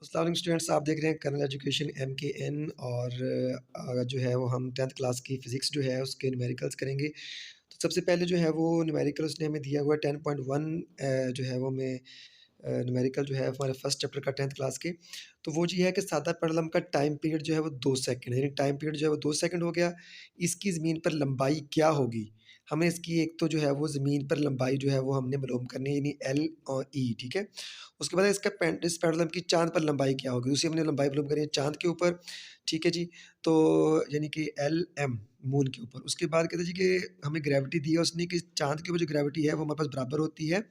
अस्सलाम वालेकुम स्टूडेंट्स, आप देख रहे हैं कर्नल एजुकेशन MKN और जो है वो हम 10th क्लास की फ़िज़िक्स जो है उसके न्यूमेरिकल्स करेंगे। तो सबसे पहले जो है वो न्यूमेरिकल उसने हमें दिया हुआ है 10.1 जो है वो हमें न्यूमेरिकल जो है हमारे फर्स्ट चैप्टर का 10th क्लास के। तो वो जी है कि सादा पेंडुलम का टाइम पीरियड जो है वो 2 सेकंड है, यानी टाइम पीरियड जो है वो 2 सेकंड हो गया। इसकी ज़मीन पर लंबाई क्या होगी? हमें इसकी एक तो जो है वो ज़मीन पर लंबाई जो है वो हमने मालूम करनी है, यानी L और E, ठीक है? उसके बाद इसका इस पेंडुलम की चाँद पर लंबाई क्या होगी? उसी हमने लंबाई मालूम करनी है चाँद के ऊपर, ठीक है जी? तो यानी कि LM मून के ऊपर। उसके बाद कहते हैं जी कि हमें ग्रेविटी दी है उसने कि चाँद के ऊपर जो ग्रेविटी है वो हमारे पास बराबर होती है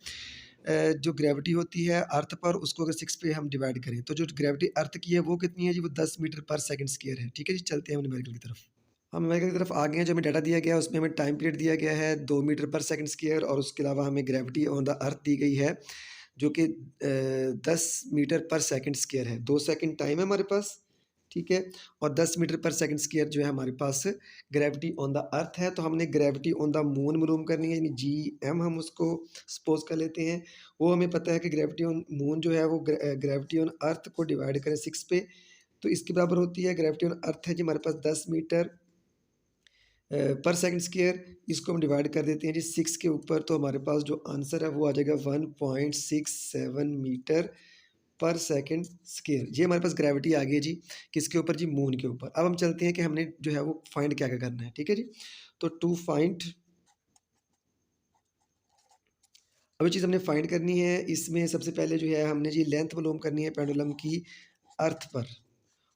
जो ग्रेविटी होती है अर्थ पर, उसको अगर 6 पे हम डिवाइड करें, तो जो ग्रेविटी अर्थ की है वो कितनी है जी? वो 10 मीटर पर सेकंड स्क्वायर है। ठीक है जी? चलते हैं हम न्यूमेरिकल की तरफ। हम न्यूमेरिकल की तरफ आ गए हैं, जो हमें डाटा दिया गया है उसमें हमें टाइम पीरियड दिया गया है 2 मीटर पर सेकंड स्क्वायर और उसके अलावा हमें ग्रेविटी ऑन द अर्थ दी गई है, जो कि 10 मीटर पर सेकंड स्क्वायर है। 2 सेकंड टाइम है हमारे पास, ठीक है? और 10 मीटर पर सेकंड स्क्वायर जो है हमारे पास ग्रेविटी ऑन द अर्थ है, तो हमने ग्रेविटी ऑन द मून मालूम करनी है, यानी GM हम उसको सपोज़ कर लेते हैं। वो हमें पता है कि ग्रेविटी ऑन मून जो है वो ग्रेविटी ऑन अर्थ को डिवाइड करें 6 पे, तो इसके बराबर होती है ग्रेविटी ऑन अर्थ है जी हमारे पास 10 मीटर पर सेकंड स्क्वायर। इसको हम डिवाइड कर देते हैं जी 6 के ऊपर, तो हमारे पास जो आंसर है वो आ जाएगा 1.67 मीटर पर सेकंड स्क्वायर। ये हमारे पास ग्रेविटी आ गई है जी, किसके ऊपर जी? मून के ऊपर। अब हम चलते हैं कि हमने जो है वो फाइंड क्या-क्या करना है, ठीक है जी? तो टू फाइंड अब ये चीज़ हमने फाइंड करनी है, इसमें सबसे पहले जो है हमने जी लेंथ मालूम करनी है पेंडुलम की अर्थ पर,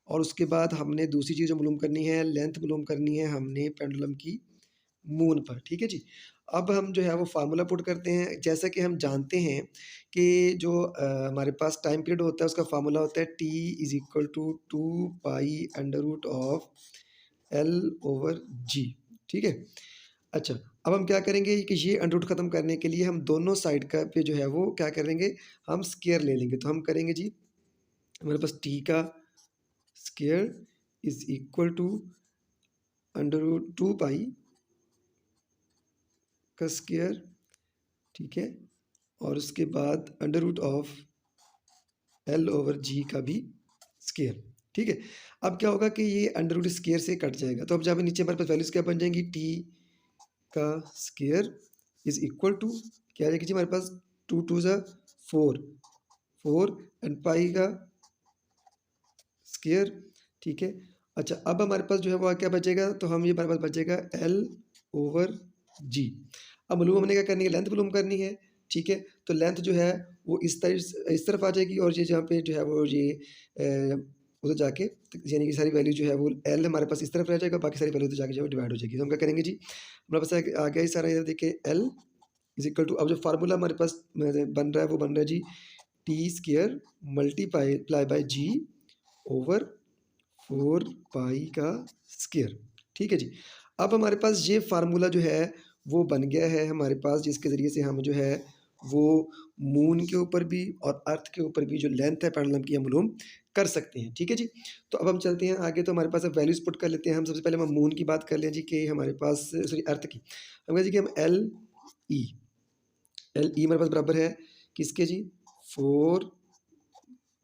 और उसके बाद हमने दूसरी चीज़ जो मालूम करनी है, लेंथ मालूम करनी है हमने पेंडुलम की मून पर, ठीक है जी। अब हम जो है वो फ़ॉर्मूला पुट करते हैं, जैसा कि हम जानते हैं कि जो हमारे पास टाइम पीरियड होता है उसका फ़ॉर्मूला होता है T is equal to 2 pi under root of L/G, ठीक है? अच्छा, अब हम क्या करेंगे कि ये अंडर रूट ख़त्म करने के लिए हम दोनों साइड का पे जो है वो क्या करेंगे, हम स्क्वायर ले लेंगे। तो हम करेंगे जी, हमारे पास T का square is equal to under root 2 pi का स्क्वायर, ठीक है? और उसके बाद अंडर रूट ऑफ L/G का भी स्क्वायर, ठीक है? अब क्या होगा कि ये अंडर रूट स्क्वायर से कट जाएगा, तो अब जहाँ पे नीचे हमारे पास वैल्यूज़ क्या बन जाएँगी, T का स्क्वायर इज़ इक्वल टू क्या आ जाएगी जी हमारे पास, 2 2 ज़ा 4, 4 एंड पाई का स्क्वायर, ठीक है? अच्छा, अब हमारे पास जो है वो क्या बचेगा, तो हम ये हमारे पास बचेगा L/G। अब मालूम हमने क्या करनी है, लेंथ मालूम करनी है, ठीक है? तो लेंथ जो है वो इस तरफ आ जाएगी और ये जहाँ पे जो है वो ये उधर जाके यानी कि सारी वैल्यू जो है वो L हमारे पास इस तरफ रह जाएगा, बाकी सारी वैल्यू उधर जाके जो है वो डिवाइड हो जाएगी। तो हम क्या करेंगे जी, हमारे पास आ गया ये सारा, इधर देखिए L इज़ इक्वल टू, अब जो फ़ॉर्मूला हमारे पास बन रहा है वो बन रहा है जी T square multiply by G over 4 पाई का स्क्वायर, ठीक है जी। अब हमारे पास ये फ़ॉर्मूला जो है वो बन गया है हमारे पास, जिसके ज़रिए से हम जो है वो मून के ऊपर भी और अर्थ के ऊपर भी जो लेंथ है पेंडुलम की हम मालूम कर सकते हैं, ठीक है जी। तो अब हम चलते हैं आगे, तो हमारे पास अब वैल्यूज़ पुट कर लेते हैं हम। सबसे पहले हम मून की बात कर लें जी कि हमारे पास सॉरी अर्थ की। हम कहें जी कि हम LE हमारे पास बराबर है किसके जी? 4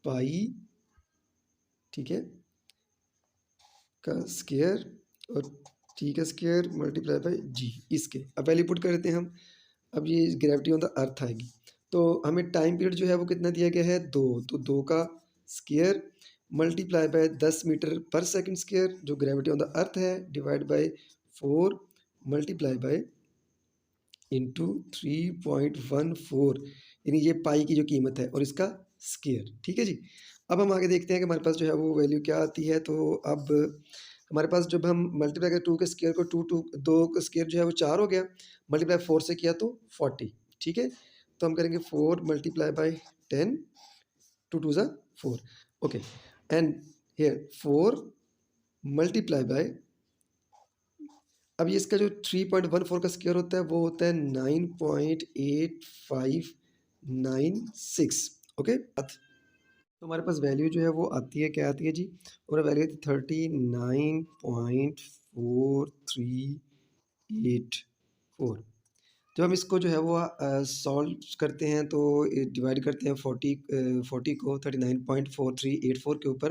पाई, ठीक है, का स्क्वायर और T का स्क्वायर मल्टीप्लाई बाय G इसके। अब वैल्यू पुट कर देते हैं हम। अब ये ग्रेविटी ऑन द अर्थ आएगी। तो हमें टाइम पीरियड जो है वो कितना दिया गया है, 2, तो 2 का स्क्वायर मल्टीप्लाई बाय 10 मीटर पर सेकंड स्क्वायर जो ग्रेविटी ऑन द अर्थ है, divide by 4 multiply by into 3.14, यानी ये पाई की जो कीमत है और इसका स्क्वायर, ठीक है जी। अब हम आगे देखते हैं कि हमारे पास जो है वो वैल्यू क्या आती है। तो अब हमारे पास जब हम मल्टीप्लाई करें 2 के स्क्वायर को, 2 का स्क्वायर जो है वो 4 हो गया, मल्टीप्लाई 4 से किया तो 40, ठीक है। तो हम करेंगे 4 मल्टीप्लाई बाय 10, 2 2 ज़ा 4, okay, and here 4 multiply by, अब ये इसका जो 3.14 का स्क्वायर होता है वो होता है 9.8596, ओके। तो हमारे पास वैल्यू जो है वो आती है, क्या आती है जी? और वैल्यू आती है 39.4384। जब हम इसको जो है वो सॉल्व करते हैं तो डिवाइड करते हैं 40 को 39.4384 के ऊपर,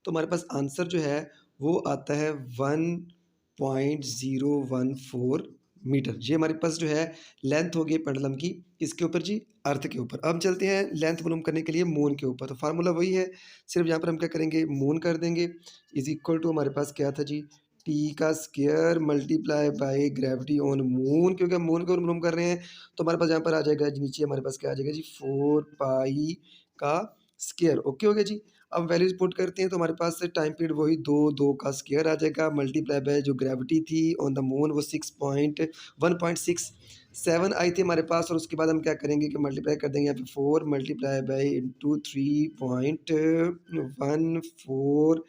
तो हमारे पास आंसर जो है वो आता है 1.014 मीटर। ये हमारे पास जो है लेंथ होगी पेंडुलम की, इसके ऊपर जी, अर्थ के ऊपर। अब हम चलते हैं लेंथ मालूम करने के लिए मून के ऊपर, तो फार्मूला वही है, सिर्फ यहाँ पर हम क्या करेंगे, मून कर देंगे इज इक्वल टू हमारे पास क्या था जी, टी का square multiply by gravity on moon, क्योंकि हम मून को मालूम कर रहे हैं, तो हमारे पास यहाँ पर आ जाएगा जी, नीचे हमारे पास क्या आ जाएगा जी, 4 पाई का स्क्वायर। ओके हो गया जी। अब वैल्यूज पुट करते हैं तो हमारे पास टाइम पीरियड वही 2 का स्क्वायर आ जाएगा, मल्टीप्लाई बाय जो ग्रेविटी थी ऑन द मून वो 1.67 आई थी हमारे पास, और उसके बाद हम क्या करेंगे कि मल्टीप्लाई कर देंगे यहाँ पे 4 मल्टीप्लाई बाय इंटू 3.14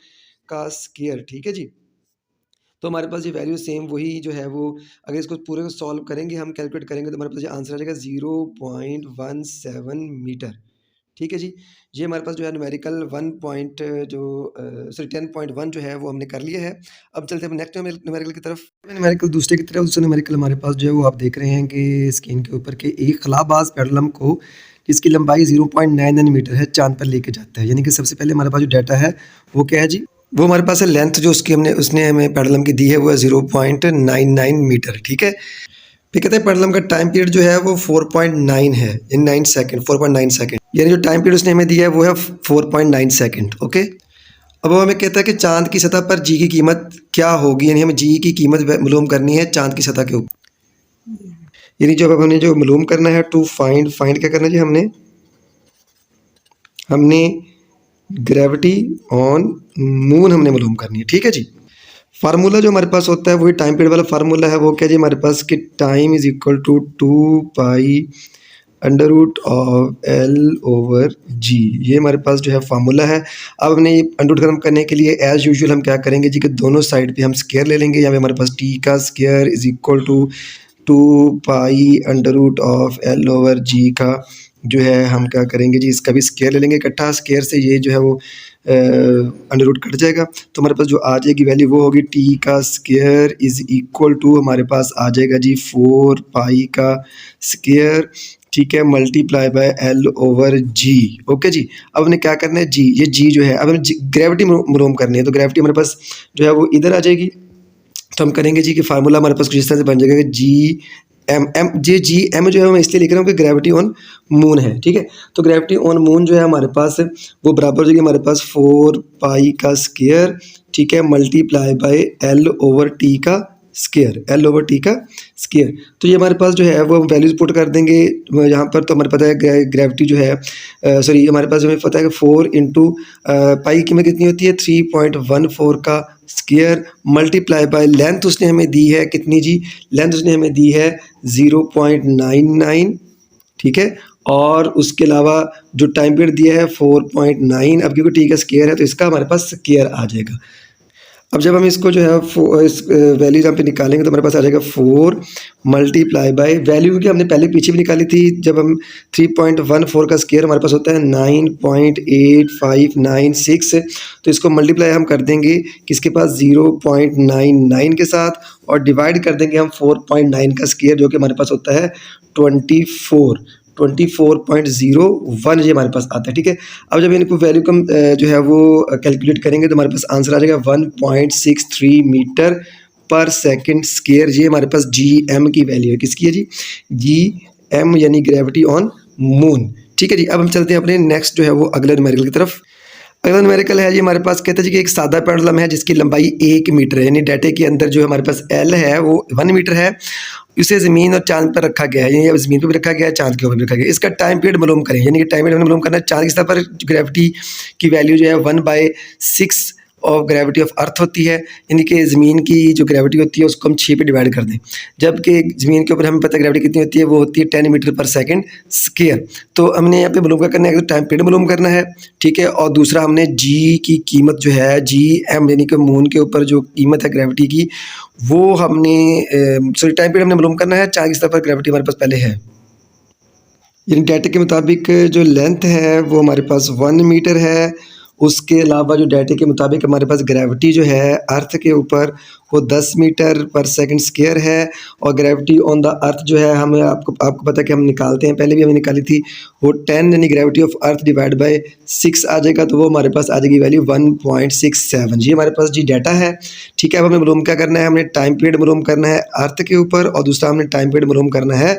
का स्क्वायर। ठीक है जी। तो हमारे पास ये वैल्यू सेम वही जो है वो, अगर इसको पूरे को सॉल्व करेंगे, हम कैलकुलेट करेंगे, तो हमारे पास ये आंसर आ जाएगा 0.17 मीटर। ठीक है जी। ये हमारे पास जो है न्यूमेरिकल 1 पॉइंट जो सॉरी 10.1 जो है वो हमने कर लिया है। अब चलते हैं नेक्स्ट न्यूमेरिकल की तरफ। न्यूमेरिकल दूसरे की तरफ, दूसरा न्यूमेरिकल हमारे पास जो है वो आप देख रहे हैं कि स्क्रीन के ऊपर के एक खलाबाज पेंडुलम को जिसकी लंबाई 0.99 मीटर है चांद पर लेके जाता है। यानी कि सबसे पहले हमारे पास जो डाटा है वो क्या है जी, वो हमारे पास है लेंथ जो उसने हमें पेंडुलम की दी है वो है 0.99 मीटर। ठीक है। फिर कहते हैं पेंडुलम का टाइम पीरियड जो है वो 4.9 है, इन 9 सेकंड, 4.9 सेकंड, यानी जो टाइम पीरियड उसने हमें दिया है वो है 4.9 सेकंड। ओके। अब वो हमें कहता है कि चांद की सतह पर जी की कीमत क्या होगी, यानी हमें जी की कीमत मालूम करनी है चांद की सतह के ऊपर। यानी जब हमने जो मालूम करना है टू फाइंड क्या करना है जी, हमने ग्रेविटी ऑन मून हमने मालूम करनी है। ठीक है जी। फार्मूला जो हमारे पास होता है वही टाइम पीरियड वाला फार्मूला है, वो क्या जी हमारे पास कि time is equal to 2 pi under root of L over G, ये हमारे पास जो है फार्मूला है। अब हमने ये अंडर रूट खत्म करने के लिए एज यूजुअल हम क्या करेंगे जी कि दोनों साइड पे हम स्क्वायर ले लेंगे। यहाँ पे हमारे पास टी का square is equal to 2 pi under root of L over G का जो है हम क्या करेंगे जी, इसका भी स्क्वायर ले लेंगे इकट्ठा, स्क्वायर से ये जो है वो अंडर रूट कट जाएगा, तो हमारे पास जो आ जाएगी वैल्यू वो होगी टी का स्क्वायर इज इक्वल टू हमारे पास आ जाएगा जी 4 पाई का स्क्वायर, ठीक है, multiply by L over G. Okay जी। अब हमने क्या करना है जी, ये जी जो है अब हमें ग्रेविटी मालूम करनी है, तो ग्रेविटी हमारे पास जो है वो इधर आ जाएगी, तो हम करेंगे जी कि फार्मूला हमारे पास कुछ इस तरह से बन जाएगा कि जी एम जो है मैं इसलिए लिख रहा हूँ कि ग्रेविटी ऑन मून है। ठीक है। तो ग्रेविटी ऑन मून जो है हमारे पास वो बराबर हो जाएगी हमारे पास 4 पाई का स्क्वायर, ठीक है, multiply by L over T का स्क्वायर, एल ओवर टी का स्क्वायर। तो ये हमारे पास जो है वो वैल्यूज पुट कर देंगे यहाँ पर, तो हमारे पता है ग्रेविटी जो है सॉरी हमारे पास हमें पता है कि 4 इंटू पाई की कीमत कितनी होती है 3.14 का स्क्वायर, मल्टीप्लाई बाय लेंथ उसने हमें दी है कितनी जी, लेंथ उसने हमें दी है 0.99, ठीक है, और उसके अलावा जो टाइम पीरियड दिया है 4.9, अब क्योंकि टी का स्क्वायर है तो इसका हमारे पास स्क्वायर आ जाएगा। अब जब हम इसको जो है इस वैल्यू यहाँ पे निकालेंगे तो हमारे पास आ जाएगा 4 मल्टीप्लाई बाय वैल्यू की हमने पहले पीछे भी निकाली थी, जब हम 3.14 का स्क्वायर हमारे पास होता है 9.8596, तो इसको मल्टीप्लाई हम कर देंगे किसके पास 0.99 के साथ, और डिवाइड कर देंगे हम 4.9 का स्क्वायर जो कि हमारे पास होता है 24.01 ये हमारे पास आता है। ठीक है। अब जब इनको वैल्यू कम जो है वो कैलकुलेट करेंगे तो हमारे पास आंसर आ जाएगा 1.63 मीटर पर सेकंड स्क्वायर। ये हमारे पास जी एम की वैल्यू है, किसकी है जी, जी एम यानी ग्रेविटी ऑन मून। ठीक है जी। अब हम चलते हैं अपने नेक्स्ट जो है वो अगले न्यूमेरिकल की तरफ। अगला न्यूमेरिकल है जी हमारे पास, कहते हैं जी कि एक सादा पेंडुलम है जिसकी लंबाई 1 मीटर है, यानी डाटे के अंदर जो हमारे पास एल है वो 1 मीटर है, इसे ज़मीन और चांद पर रखा गया है, यानी ज़मीन पर भी रखा गया है, चांद के ऊपर भी रखा गया है। इसका टाइम पीरियड मालूम करें, यानी कि टाइम पीरियड मालूम करना है चांद की सतह पर ग्रेविटी की वैल्यू जो है 1/6 ऑफ ग्रेविटी ऑफ अर्थ होती है, यानी कि ज़मीन की जो ग्रेविटी होती है उसको हम 6 पे डिवाइड कर दें, जबकि ज़मीन के ऊपर हमें पता है ग्रेविटी कितनी होती है, वो होती है 10 मीटर पर सेकंड स्क्वायर। तो हमने यहाँ पे मालूम क्या करना है, एक तो टाइम पीरियड मालूम करना है, ठीक है, और दूसरा हमने जी की कीमत जो है जी एम यानी कि मून के ऊपर जो कीमत है ग्रेविटी की वो हमने सॉरी टाइम पीरियड हमने मालूम करना है, चांद की सतह पर ग्रेविटी हमारे पास पहले है, यानी डाटा के मुताबिक जो लेंथ है वो हमारे पास 1 मीटर है, उसके अलावा जो डाटे के मुताबिक हमारे पास ग्रेविटी जो है अर्थ के ऊपर वो 10 मीटर पर सेकंड स्क्वायर है, और ग्रेविटी ऑन द अर्थ जो है हमें आपको आपको पता है कि हम निकालते हैं, पहले भी हमने निकाली थी, वो 10 यानी gravity of earth divide by 6 आ जाएगा, तो वो हमारे पास आ जाएगी वैल्यू 1.67। ये हमारे पास जी डाटा है। ठीक है, अब हमें मालूम क्या करना है, हमने टाइम पीरियड मालूम करना है अर्थ के ऊपर, और दूसरा हमने टाइम पीरियड मालूम करना है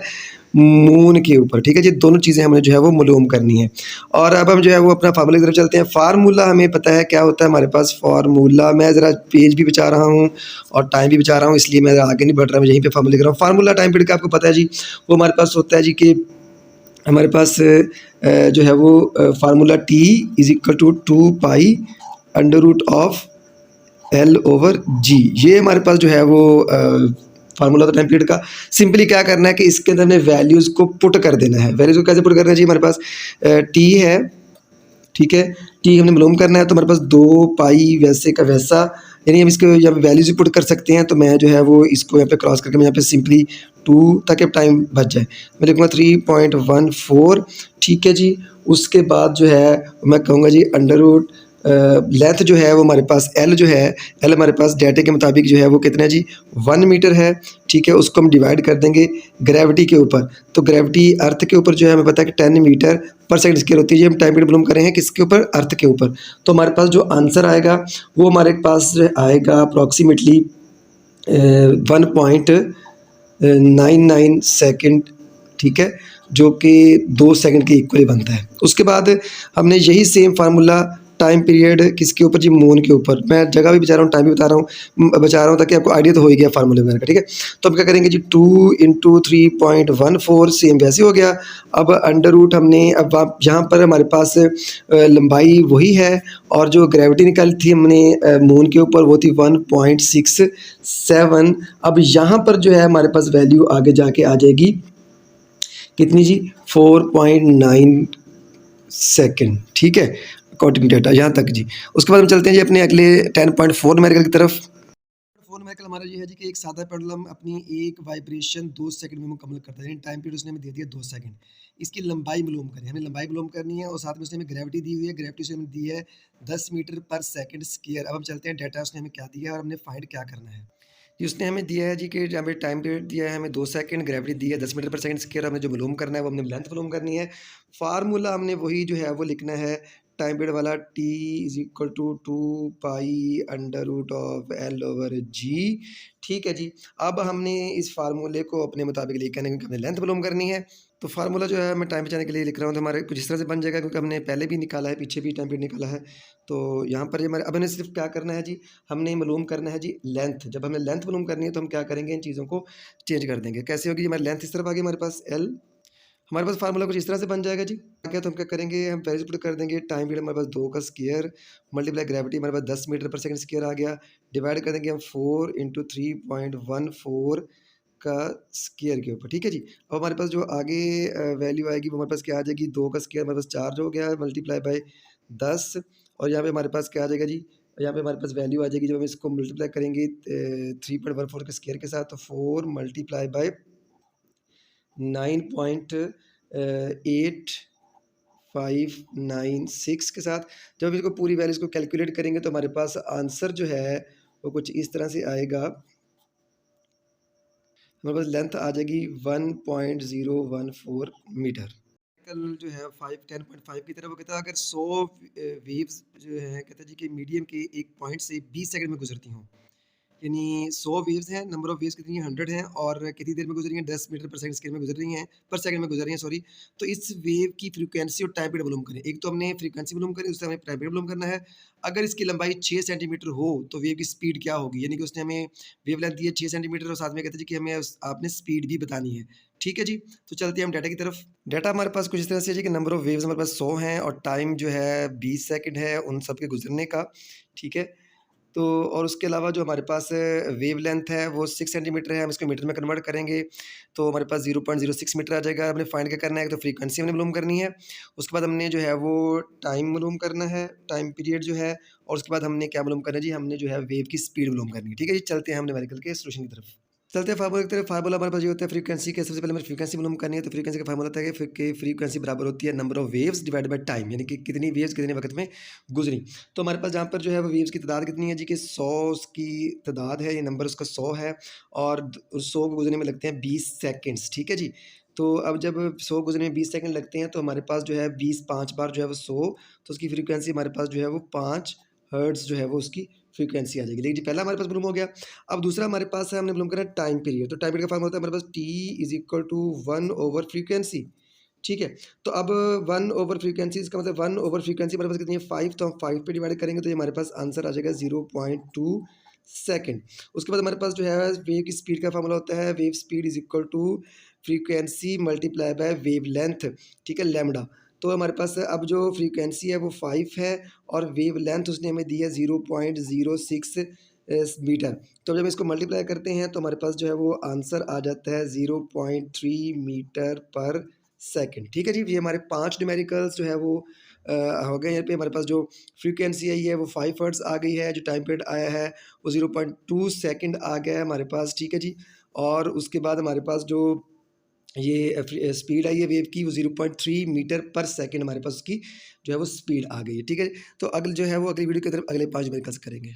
मून के ऊपर। ठीक है जी, दोनों चीज़ें हमें जो है वो मालूम करनी है। और अब हम जो है वो अपना फार्मूला की तरफ चलते हैं। फार्मूला हमें पता है क्या होता है हमारे पास। फार्मूला मैं ज़रा पेज भी बचा रहा हूँ और टाइम भी बचा रहा हूँ, इसलिए मैं आगे नहीं बढ़ रहा, मैं यहीं पे फार्मूला लिख रहा हूँ। फार्मूला टाइम पीरियड का आपको पता है जी, वो हमारे पास होता है जी कि हमारे पास जो है वो formula T is equal to 2 pi under root of L over G. ये हमारे पास जो है वो फार्मूला था टाइम पीरियड का। सिंपली क्या करना है कि इसके अंदर हमने वैल्यूज़ को पुट कर देना है। वैल्यूज़ को कैसे पुट करना है जी, हमारे पास टी है, ठीक है, टी हमने मालूम करना है, तो हमारे पास 2 पाई वैसे का वैसा, यानी हम इसको यहाँ पे वैल्यूज़ भी पुट कर सकते हैं। तो मैं जो है वो इसको यहाँ पे क्रॉस करके मैं यहाँ पे सिंपली 2 ताकि अब टाइम बच जाए, मैं लिखूँगा 3.14। ठीक है जी, उसके बाद जो है मैं कहूँगा जी अंडर रूट लेंथ जो है वो हमारे पास एल जो है, एल हमारे पास डाटे के मुताबिक जो है वो कितना है जी 1 मीटर है। ठीक है, उसको हम डिवाइड कर देंगे ग्रेविटी के ऊपर। तो ग्रेविटी अर्थ के ऊपर जो है हमें पता है कि 10 मीटर पर सेकंड स्क्वायर होती है। ये हम टाइम पीरियड मालूम कर रहे हैं किसके ऊपर, अर्थ के ऊपर। तो हमारे पास जो आंसर आएगा वो हमारे पास आएगा अप्रॉक्सीमेटली 1.99 सेकंड। ठीक है, जो कि 2 सेकंड के इक्वली बनता है। उसके बाद हमने यही सेम फार्मूला टाइम पीरियड किसके ऊपर जी, मून के ऊपर। मैं जगह भी बचा रहा हूँ, टाइम भी बचा रहा हूँ ताकि आपको आइडिया तो हो ही गया फार्मूले वगैरह का। ठीक है, तो हम क्या करेंगे जी 2 इंटू 3.14 सेम वैसे हो गया। अब अंडर रूट हमने अब आप यहाँ पर हमारे पास लंबाई वही है, और जो ग्रेविटी निकाली थी हमने मून के ऊपर वो थी 1.67। अब यहाँ पर जो है हमारे पास वैल्यू आगे जाके आ जाएगी कितनी जी, 4.9 सेकंड। ठीक है, अकॉर्डिंग डाटा यहाँ तक जी। उसके बाद हम चलते हैं जी अपने अगले 10.4 न्यूमेरिकल की तरफ। 4 न्यूमेरिकल हमारा ये है जी कि एक सादा पेंडुलम अपनी एक वाइब्रेशन 2 सेकंड में मुकम्मल करता है, यानी टाइम पीरियड उसने हमें दे दिया 2 सेकंड। इसकी लंबाई मालूम करें, हमें लंबाई मालूम करनी है, और साथ में उसने हमें ग्रेविटी दी हुई है, ग्रेविटी उसने हमें दी है 10 मीटर पर सेकंड स्क्वायर। अब हम चलते हैं डाटा उसने हमें क्या दिया है और हमने फाइंड क्या करना है। जी, उसने हमें दिया है जी कि जहाँ पे टाइम पीरियड दिया है हमें 2 सेकंड, ग्रेविटी दी है 10 मीटर पर सेकंड स्क्वायर। हमें जो मालूम करना है वो हमने लेंथ मालूम करनी है। फार्मूला हमने वही जो है वो लिखना है टाइम पीरियड वाला, T is equal to 2 pi under root of L over G. ठीक है जी, अब हमने इस फार्मूले को अपने मुताबिक लिखना है क्योंकि हमने लेंथ मालूम करनी है। तो फार्मूला जो है मैं टाइम बचाने के लिए लिख रहा हूँ, तो हमारे कुछ इस तरह से बन जाएगा क्योंकि हमने पहले भी निकाला है, पीछे भी टाइम पीरियड निकाला है। तो यहाँ पर ये हमारे अब हमें सिर्फ क्या करना है जी, हमने मालूम करना है जी लेंथ। जब हमें लेंथ मालूम करनी है तो हम क्या करेंगे, इन चीज़ों को चेंज कर देंगे। कैसे होगी, हमारी लेंथ इस तरफ आ गई हमारे पास एल, हमारे पास फार्मूला कुछ इस तरह से बन जाएगा जी। क्या तो हम क्या करेंगे, हम वैल्यूज पुट कर देंगे। टाइम पीरियड हमारे पास 2 का स्क्वायर मल्टीप्लाई ग्रेविटी हमारे पास 10 मीटर पर सेकंड स्क्वायर आ गया, डिवाइड कर देंगे हम 4 इंटू 3.14 का स्क्वायर के ऊपर। ठीक है जी, अब हमारे पास जो आगे वैल्यू आएगी वो हमारे पास क्या आ जाएगी, 2 का स्क्वायर हमारे पास 4 हो गया मल्टीप्लाई बाय 10, और यहाँ पे हमारे पास क्या आ जाएगा जी, यहाँ पे हमारे पास वैल्यू आ जाएगी जब हम इसको मल्टीप्लाई करेंगे 3.14 के स्क्वायर के साथ, तो 4 मल्टीप्लाई बाय 9.8596 के साथ जब हम इसको पूरी वैल्यूज़ को कैलकुलेट करेंगे तो हमारे पास आंसर जो है वो कुछ इस तरह से आएगा। हमारे पास लेंथ आ जाएगी 1.014 मीटर। कल जो है 10.5 की तरफ वो कहता है अगर 100 वेव्स जो है कहता है जी कि मीडियम के एक पॉइंट से 20 सेकंड में गुजरती हों, यानी 100 वेव्स हैं, नंबर ऑफ वेव्स कितनी है 100 हैं, और कितनी देर में गुजर रही हैं 10 मीटर पर सेकंड स्क्वायर में गुजर रही हैं, पर सेकंड में गुजर रही हैं सॉरी। तो इस वेव की फ्रीक्वेंसी और टाइम पीरियड मालूम करें। एक तो हमने फ्रीक्वेंसी मालूम करी, दूसरा हमें टाइम पीरियड मालूम करना है। अगर इसकी लंबाई 6 सेंटीमीटर हो तो वेव की स्पीड क्या होगी, यानी कि उसने हमें वेव लेंथ दी है 6 सेंटीमीटर और साथ में कहते हैं कि हमें आपने स्पीड भी बतानी है। ठीक है जी, तो चलते हैं हम डाटा की तरफ। डाटा हमारे पास कुछ इस तरह से है जी कि नंबर ऑफ वेव्स हमारे पास 100 हैं और टाइम जो है 20 सेकंड है उन सब के गुजरने का। ठीक है, तो और उसके अलावा जो हमारे पास वेव लेंथ है वो 6 सेंटीमीटर है, हम इसको मीटर में कन्वर्ट करेंगे तो हमारे पास 0.06 मीटर आ जाएगा। हमने फाइंड क्या करना है, तो फ्रीक्वेंसी हमने मालूम करनी है, उसके बाद हमने जो है वो टाइम मालूम करना है, टाइम पीरियड जो है, और उसके बाद हमने क्या मालूम करना है जी, हमने जो है वेव की स्पीड मालूम करनी है। ठीक है जी, चलते हैं हम न्यूमेरिकल के सॉल्यूशन की तरफ। चलते हैं फार्मूला की तरफ। फार्मूला हमारे पास ये होता है फ्रीक्वेंसी के। सबसे पहले हमें फ्रीक्वेंसी मालूम करनी है, तो फ्रीक्वेंसी का फार्मूला होता है कि फ्रीक्वेंसी बराबर होती है number of waves divided by time, यानी कि कितनी वेव्स कितने वक्त में गुजरी। तो हमारे पास जहाँ पर जो है वो वेव्स की तादाद कितनी है जी, कि 100 उसकी तादाद है, ये नंबर उसका 100 है, और 100 को गुजरने में लगते हैं 20 सेकेंड्स, ठीक है जी। तो अब जब 100 गुजरने में 20 सेकंड लगते हैं, तो हमारे पास जो है 20 5 बार जो है वो 100, तो उसकी फ्रीक्वेंसी हमारे पास जो है वो 5 हर्ट्ज़ जो है वो उसकी फ्रीक्वेंसी आ जाएगी। लेकिन जी पहला हमारे पास मालूम हो गया। अब दूसरा हमारे पास है, हमने मालूम करना है टाइम पीरियड। तो टाइम पीरियड का फार्मूला होता है हमारे पास T is equal to 1 over frequency, ठीक है। तो अब 1 ओवर फ्रीक्वेंसी, इसका मतलब 1 ओवर फ्रीक्वेंसी हमारे पास कितनी है 5, तो हम 5 पे डिवाइड करेंगे तो ये हमारे पास आंसर आ जाएगा 0.2 सेकंड। उसके बाद हमारे पास जो है वेव की स्पीड का फार्मूला होता है, wave speed is equal to frequency multiply by wave length, ठीक है, लैम्ब्डा। तो हमारे पास अब जो फ्रीक्वेंसी है वो 5 है, और वेव लेंथ उसने हमें दी है 0.06 मीटर। तो जब इसको मल्टीप्लाई करते हैं तो हमारे पास जो है वो आंसर आ जाता है 0.3 मीटर पर सेकंड, ठीक है जी। ये हमारे 5 न्यूमेरिकल्स जो है वो हो गए। यहाँ पे हमारे पास जो फ्रीक्वेंसी आई है वो 5 हर्ट्ज़ आ गई है, जो टाइम पीरियड आया है वो 0.2 सेकंड आ गया है हमारे पास, ठीक है जी। और उसके बाद हमारे पास जो ये स्पीड आई है वेव की, वो 0.3 मीटर पर सेकंड हमारे पास उसकी जो है वो स्पीड आ गई है, ठीक है। तो अगले जो है वो अगली वीडियो की तरफ अगले 5 न्यूमेरिकल्स करेंगे।